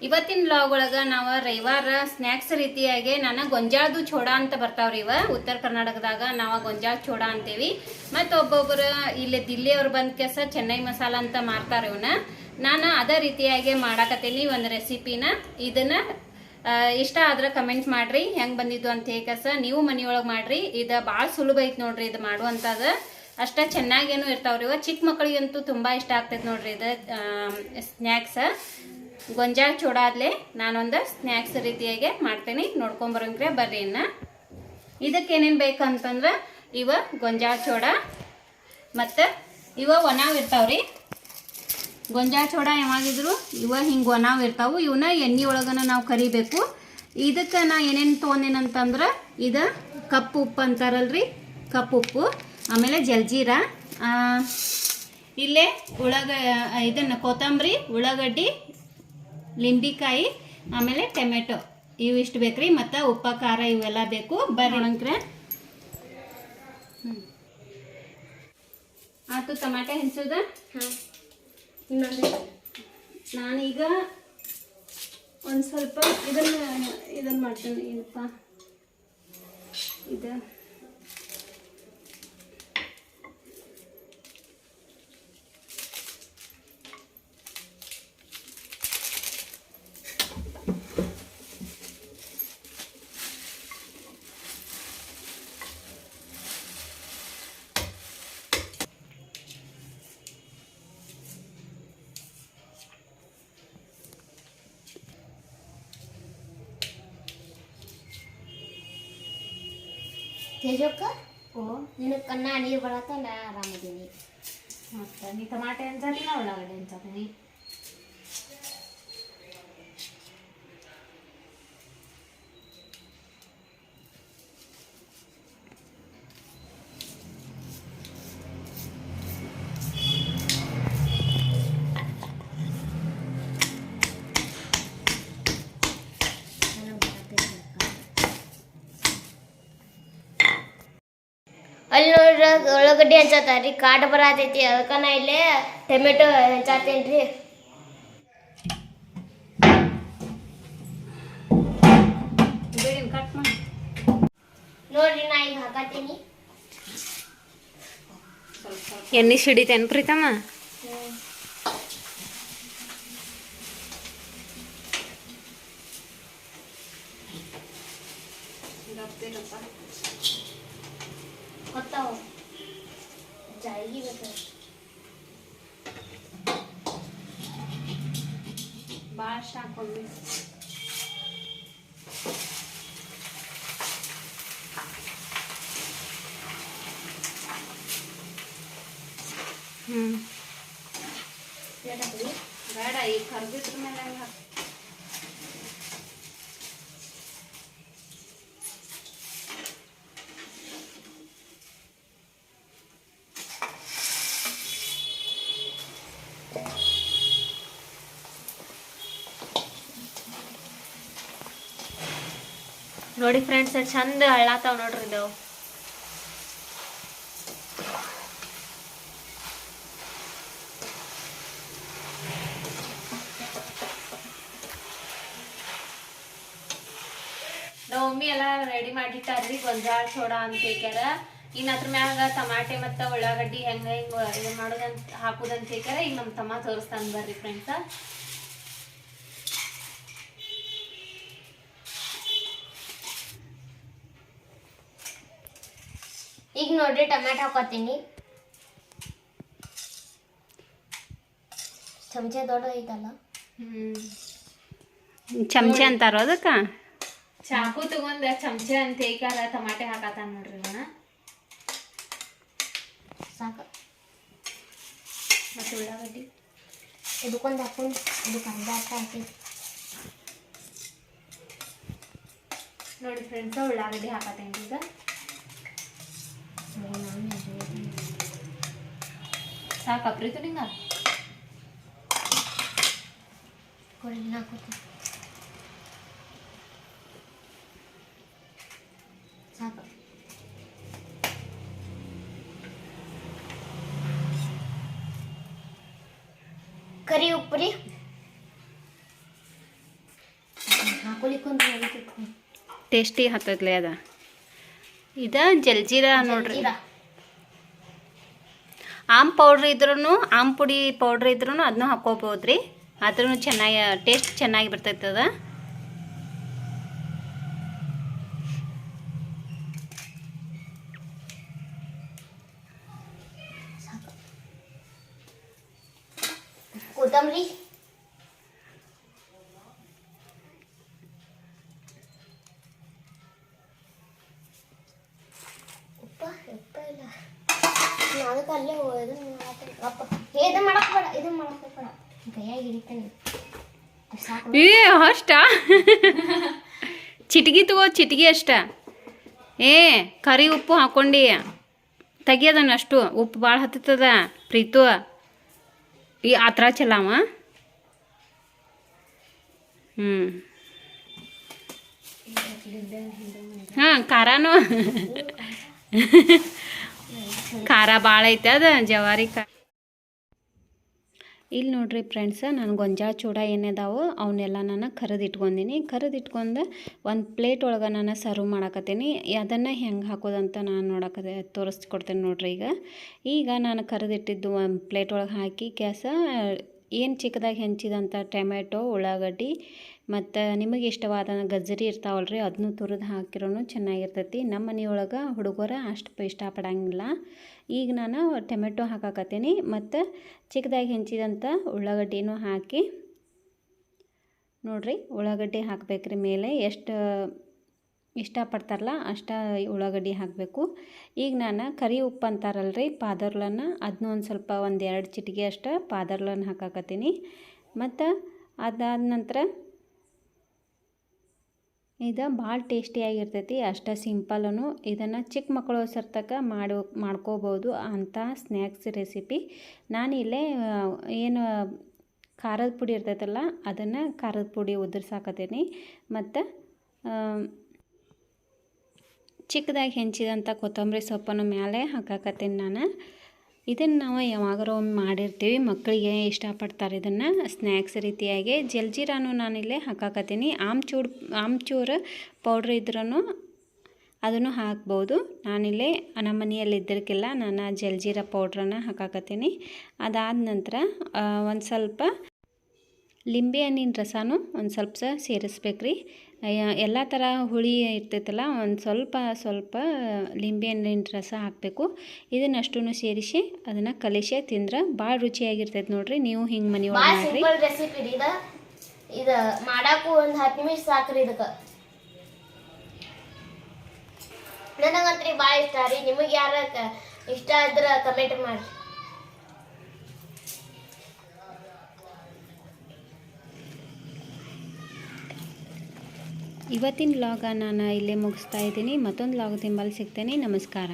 ಇವತ್ತಿನ ಬ್ಲಾಗ್ ಒಳಗ ನಾವು ರವಿವಾರ ಸ್ನ್ಯಾಕ್ಸ್ ರೀತಿಯಾಗಿ ನಾನು ಗೊಂಜಾಳದ ಚೋಡ ಅಂತ ಬರ್ತಾವ್ರಿ. ಇವ ಉತ್ತರ ಕರ್ನಾಟಕದಾಗ ನಾವು ಗೊಂಜಾಳ ಚೋಡ ಅಂತೀವಿ. ಮತ್ತು ಒಬ್ಬೊಬ್ಬರು ಇಲ್ಲಿ ದಿಲ್ಲಿಯವ್ರು ಬಂದ ಕೆಸ ಚೆನ್ನೈ ಮಸಾಲ ಅಂತ ಮಾರ್ತಾರೆ. ಇವನ್ನ ನಾನು ಅದೇ ರೀತಿಯಾಗಿ ಮಾಡಾಕತ್ತೀನಿ ಒಂದು ರೆಸಿಪಿನ. ಇದನ್ನ ಇಷ್ಟ ಆದ್ರೆ ಕಮೆಂಟ್ ಮಾಡ್ರಿ ಹೆಂಗೆ ಬಂದಿದ್ದು ಅಂತ ಹೇಗಸ ನೀವು ಮನೆಯೊಳಗೆ ಮಾಡ್ರಿ. ಇದು ಭಾಳ ಸುಲಭ ಐತಿ ನೋಡ್ರಿ ಇದು ಮಾಡುವಂಥದ್ದು. ಅಷ್ಟೇ ಚೆನ್ನಾಗೇನು ಇರ್ತಾವ್ರಿ. ಇವ ಚಿಕ್ಕ ಮಕ್ಕಳಿಗಂತೂ ತುಂಬ ಇಷ್ಟ ಆಗ್ತೈತೆ ನೋಡ್ರಿ ಇದು ಸ್ನ್ಯಾಕ್ಸ್. ಗೊಂಜಾಳ ಚೂಡ ಆದ್ಲೆ ನಾನೊಂದು ಸ್ನ್ಯಾಕ್ಸ್ ರೀತಿಯಾಗಿ ಮಾಡ್ತೀನಿ, ನೋಡ್ಕೊಂಬರಂಗ್ರೆ ಬರ್ರಿ. ಇನ್ನು ಇದಕ್ಕೆ ಏನೇನು ಬೇಕಂತಂದ್ರೆ ಇವ ಗೊಂಜಾಳ ಚೂಡ ಮತ್ತು ಇವ ಒಣಾವ್ ಇರ್ತಾವ್ರಿ. ಗೊಂಜಾಳ ಚೂಡ ಯಾವಾಗಿದ್ರು ಇವ ಹಿಂಗೆ ಒಣಾವ್ ಇರ್ತಾವೆ. ಇವನ್ನ ಎಣ್ಣೆ ಒಳಗನ ನಾವು ಕರಿಬೇಕು. ಇದಕ್ಕೆ ನಾ ಏನೇನು ತೊಗೊಂಡೇನಂತಂದ್ರೆ ಇದು ಕಪ್ಪು ಉಪ್ಪು ಅಂತಾರಲ್ರಿ, ಕಪ್ಪು ಉಪ್ಪು, ಆಮೇಲೆ ಜಲ್ಜೀರ, ಇಲ್ಲೇ ಇದನ್ನು ಕೊತ್ತಂಬರಿ, ಉಳ್ಳಾಗಡ್ಡಿ, ಲಿಂಬಿಕಾಯಿ, ಆಮೇಲೆ ಟೊಮೆಟೊ, ಇವು ಇಷ್ಟು ಬೇಕ್ರಿ. ಮತ್ತು ಉಪ್ಪ ಖಾರ ಇವೆಲ್ಲ ಬೇಕು. ಬರ್ರಿ ಆಯ್ತು. ಟೊಮೆಟೊ ಹೆಂಚೋದ ನಾನೀಗ ಒಂದು ಸ್ವಲ್ಪ ಇದನ್ನು ಮಾಡ್ತೀನಿ. ಏನಪ್ಪ ಇದು ತೇಜಕ್ಕ ನಿನಗೆ ಕಣ್ಣ ನೀರು ಬರತ್ತ, ನಾ ಆರಾಮದೀನಿ. ಮತ್ತು ನೀ ಟಮಾಟೆ ಹಂಚಾತೀನಿ, ಉಳ್ಳಾಗಡ್ಡೆ ಹಂಚಾತೀನಿ. ಅಲ್ಲಿ ನೋಡ್ರ ಉಳ್ಳಾಗಡ್ಡಿ ಹಂಚತಾರ್ರಿ, ಕಾಟ ಬರತೈತಿ. ಅದಕ್ಕೆ ನಾ ಇಲ್ಲೇ ಟೊಮೆಟೊ ಹಂಚಾತೇನಿ ರೀ. ನೋಡ್ರಿ ನಾ ಈಗ ಹಾಕತ್ತೀನಿ. ಎಣ್ಣೆ ಸಿಡಿತೇನು ಪ್ರೀತಮ್ಮ? ಗೊತ್ತಾವ ಜಾಯಿಗೆ ಬೇಕು ಭಾಳ ಇಷ್ಟ ಹಾಕೊಂಡು ಬೇಡ. ಈಗ ಕರ್ದಿದ್ರ ಮೇಲೆ ಹಂಗೆ ನೋಡಿ ಫ್ರೆಂಡ್ಸ್, ಚಂದ ಹಳ್ಳಾತಾವ ನೋಡ್ರಿ ಇದಾವ. ನಮ್ಮ ಮಮ್ಮಿ ಎಲ್ಲ ರೆಡಿ ಮಾಡಿಟ್ಟಾರ್ರಿ ಗೊಂಜಾಳ ಚೋಡ ಅಂತ ಹೇಳ್ಯಾರ. ಇನ್ನು ಅದ್ರ ಮ್ಯಾಗ ಟಮಾಟೆ ಮತ್ತು ಉಳ್ಳಾಗಡ್ಡಿ ಹೆಂಗೆ ಇದು ಮಾಡೋದಂತ ಹಾಕೋದಂತ ಹೇಳ್ಯಾರ. ಈಗ ನಮ್ಮ ತಮ್ಮ ತೋರಿಸ್ತಾನೆ ಬರ್ರಿ ಫ್ರೆಂಡ್ಸ. ಈಗ ನೋಡ್ರಿ ಟೊಮೆಟೊ ಹಾಕೋತೀನಿ. ಚಮಚೆ ದೊಡ್ಡ ಐತಲ್ಲ, ಚಮಚೆ ಅಂತಾರ ಅದಕ್ಕೆ. ಚಾಕು ತಗೊಂಡ ಚಮಚೆ ಅಂತ ಹೇಳ್ಯಾರ. ಟಮಾಟೆ ಹಾಕತ್ತಾನ ನೋಡ್ರಿ ಇವನ. ಸಾಕು. ಮತ್ತು ಉಳ್ಳಾಗಡ್ಡಿ ಇದಕ್ಕೊಂದು ಹಾಕೊಂಡು ಇದಕ್ಕೆ ಅರ್ಧ ಅರ್ಧ ಹಾಕಿ ನೋಡಿ ಫ್ರೆಂಡ್ಸ, ಉಳ್ಳಾಗಡ್ಡಿ ಹಾಕತ್ತೇನೆ ಈಗ. ಸಾಕು ಪ್ರೀತು ನಿಂಗ ಹಾಕೋತೀನಿ. ಸಾಕು. ಕರಿ ಉಪ್ಪು ರೀ. ಹಾಕೊಲಿಕ್ಕೊಂದು ಟೇಸ್ಟಿ ಹತ್ತದ್ಲೆ ಅದ. ಇದು ಜಲ್ಜೀರಾ ನೋಡ್ರಿ. ಆಮ್ ಪೌಡ್ರ್ ಇದ್ರೂ, ಆಮ್ ಪುಡಿ ಪೌಡ್ರ್ ಇದ್ರೂ ಅದನ್ನೂ ಹಾಕೋಬೋದು ರೀ. ಆದ್ರೂ ಚೆನ್ನಾಗಿ ಟೇಸ್ಟ್ ಚೆನ್ನಾಗಿ ಬರ್ತೈತೆ ಅದ. ಕೊತ್ತಂಬರಿ ಉಪ್ಪ ಇಲ್ಲ ಅದಕ್ಕೆ ಅಲ್ಲೇ ಇದು ಮಾಡಕ್ ಬೇಡ, ಇದು ಮಾಡಕ್ ಬೇಡ, ಕೈಯಾಗಿ ಹಿಡಿತೇನೆ ಅಷ್ಟ ಚಿಟಿಗೆ ತಗೋ, ಚಿಟಿಗೆ ಅಷ್ಟ. ಕರಿ ಉಪ್ಪು ಹಾಕ್ಕೊಂಡು ತೆಗಿಯೋದನ್ನ ಅಷ್ಟು. ಉಪ್ಪು ಭಾಳ ಹತ್ತದ ಪ್ರೀತು. ಆ ಥರ ಚಲಾವ. ಖಾರನೂ ಖಾರ ಭಾಳ ಐತೆ ಅದು ಜವಾರಿ ಇಲ್ಲಿ ನೋಡ್ರಿ ಫ್ರೆಂಡ್ಸ, ನಾನು ಗೊಂಜಾಳ ಚೂಡ ಏನಿದಾವೆ ಅವನ್ನೆಲ್ಲ ನಾನು ಕರೆದಿಟ್ಕೊಂಡೀನಿ. ಕರೆದಿಟ್ಕೊಂಡು ಒಂದು ಪ್ಲೇಟ್ ಒಳಗೆ ನಾನು ಸರ್ವ್ ಮಾಡಾಕತ್ತೀನಿ. ಅದನ್ನು ಹೆಂಗೆ ಹಾಕೋದಂತ ನಾನು ತೋರಿಸ್ಕೊಡ್ತೇನೆ ನೋಡ್ರಿ. ಈಗ ನಾನು ಕರೆದಿಟ್ಟಿದ್ದು ಒಂದು ಪ್ಲೇಟ್ ಒಳಗೆ ಹಾಕಿ ಏನು ಚಿಕ್ಕದಾಗಿ ಹೆಂಚಿದಂಥ ಟೊಮೆಟೊ, ಉಳ್ಳಾಗಡ್ಡಿ ಮತ್ತು ನಿಮಗೆ ಇಷ್ಟವಾದ ಗಜ್ಜರಿ ಇರ್ತಾವಲ್ರಿ, ಅದನ್ನು ತುರಿದು ಹಾಕಿರೂ ಚೆನ್ನಾಗಿರ್ತೈತಿ. ನಮ್ಮ ಮನೆಯೊಳಗೆ ಹುಡುಗರ ಅಷ್ಟು ಇಷ್ಟಪಡಂಗಿಲ್ಲ. ಈಗ ನಾನು ಟೊಮೆಟೊ ಹಾಕಾಕತ್ತೀನಿ ಮತ್ತು ಚಿಕ್ಕದಾಗಿ ಹೆಂಚಿದಂಥ ಉಳ್ಳಾಗಡ್ಡಿನೂ ಹಾಕಿ ನೋಡ್ರಿ. ಉಳ್ಳಾಗಡ್ಡಿ ಹಾಕಬೇಕ್ರಿ ಮೇಲೆ. ಎಷ್ಟು ಇಷ್ಟಪಡ್ತಾರಲ್ಲ ಅಷ್ಟು ಉಳ್ಳಾಗಡ್ಡಿ ಹಾಕಬೇಕು. ಈಗ ನಾನು ಕರಿ ಉಪ್ಪು ಅಂತಾರಲ್ರಿ, ಪಾದರ್ಲನ್ನು, ಅದನ್ನೂ ಒಂದು ಸ್ವಲ್ಪ 1-2 ಚಿಟಿಕೆ ಅಷ್ಟು ಪಾದರ್ಲನ್ನು ಹಾಕಾಕತ್ತೀನಿ. ಮತ್ತು ಅದಾದ ನಂತರ ಇದು ಭಾಳ ಟೇಸ್ಟಿಯಾಗಿರ್ತೈತಿ. ಅಷ್ಟು ಸಿಂಪಲ್ಲೂ. ಇದನ್ನು ಚಿಕ್ಕ ಮಕ್ಕಳು ಸರ್ತಕ ಮಾಡ್ಕೋಬೋದು ಅಂಥ ಸ್ನ್ಯಾಕ್ಸ್ ರೆಸಿಪಿ. ನಾನಿಲ್ಲೇ ಏನು ಖಾರದ ಪುಡಿ ಇರ್ತೈತಲ್ಲ ಅದನ್ನು ಖಾರದ ಪುಡಿ ಉದುರ್ಸಾಕತ್ತೀನಿ ಮತ್ತು ಚಿಕ್ಕದಾಗಿ ಹೆಂಚಿದಂಥ ಕೊತ್ತಂಬರಿ ಸೊಪ್ಪನ್ನು ಮೇಲೆ ಹಾಕಾಕತ್ತೀನಿ ನಾನು. ಇದನ್ನು ನಾವು ಯಾವಾಗಾರು ಒಮ್ಮೆ ಮಾಡಿರ್ತೀವಿ, ಮಕ್ಕಳಿಗೆ ಇಷ್ಟಪಡ್ತಾರೆ ಇದನ್ನು ಸ್ನ್ಯಾಕ್ಸ್ ರೀತಿಯಾಗಿ. ಜಲ್ಜೀರಾನು ನಾನಿಲ್ಲೇ ಹಾಕಾಕತ್ತೀನಿ. ಆಮ್ಚೂರು ಪೌಡ್ರ್ ಇದ್ರೂ ಅದನ್ನು ಹಾಕ್ಬೋದು. ನಾನಿಲ್ಲೇ ನಮ್ಮ ಮನೆಯಲ್ಲಿ ಇದ್ದಕ್ಕೆಲ್ಲ ನಾನು ಜಲ್ಜೀರಾ ಪೌಡ್ರನ್ನು ಹಾಕಾಕತ್ತೀನಿ. ಅದಾದ ನಂತರ ಒಂದು ಸ್ವಲ್ಪ ಲಿಂಬೆ ಹಣ್ಣಿನ ರಸನೂ ಒಂದು ಸ್ವಲ್ಪ ಸೇರಿಸ್ಬೇಕ್ರಿ. ಎಲ್ಲ ಥರ ಹುಳಿ ಇರ್ತೈತಲ್ಲ, ಒಂದು ಸ್ವಲ್ಪ ಲಿಂಬೆ ಹಣ್ಣಿನ ರಸ ಹಾಕಬೇಕು. ಇದನ್ನಷ್ಟೂ ಸೇರಿಸಿ ಅದನ್ನು ಕಲಿಸಿ ತಿಂದ್ರೆ ಭಾಳ ರುಚಿಯಾಗಿರ್ತೈತೆ ನೋಡ್ರಿ. ನೀವು ಹಿಂಗೆ ಮನೆಯೊಳಗೆ ಮಾಡಿರಿ. ರೆಸಿಪಿ ಇದು ಮಾಡಾಕು ಒಂದು 10 ನಿಮಿಷ ಸಾಕ್ರಿ. ಇದಕ್ಕೆ ನನಗಂತ್ರಿ ಭಾಳ ಇಷ್ಟ ರೀ. ನಿಮಗೆ ಯಾರ ಇಷ್ಟ ಇದ್ರೆ ಕಮೆಂಟ್ ಮಾಡಿ. ಇವತ್ತಿನ ವ್ಲಾಗ ನಾನು ಇಲ್ಲೇ ಮುಗಿಸ್ತಾ ಇದ್ದೀನಿ. ಮತ್ತೊಂದು ವ್ಲಾಗ್ ತಿಂಬಲ್ಲಿ ಸಿಗ್ತೇನೆ. ನಮಸ್ಕಾರ.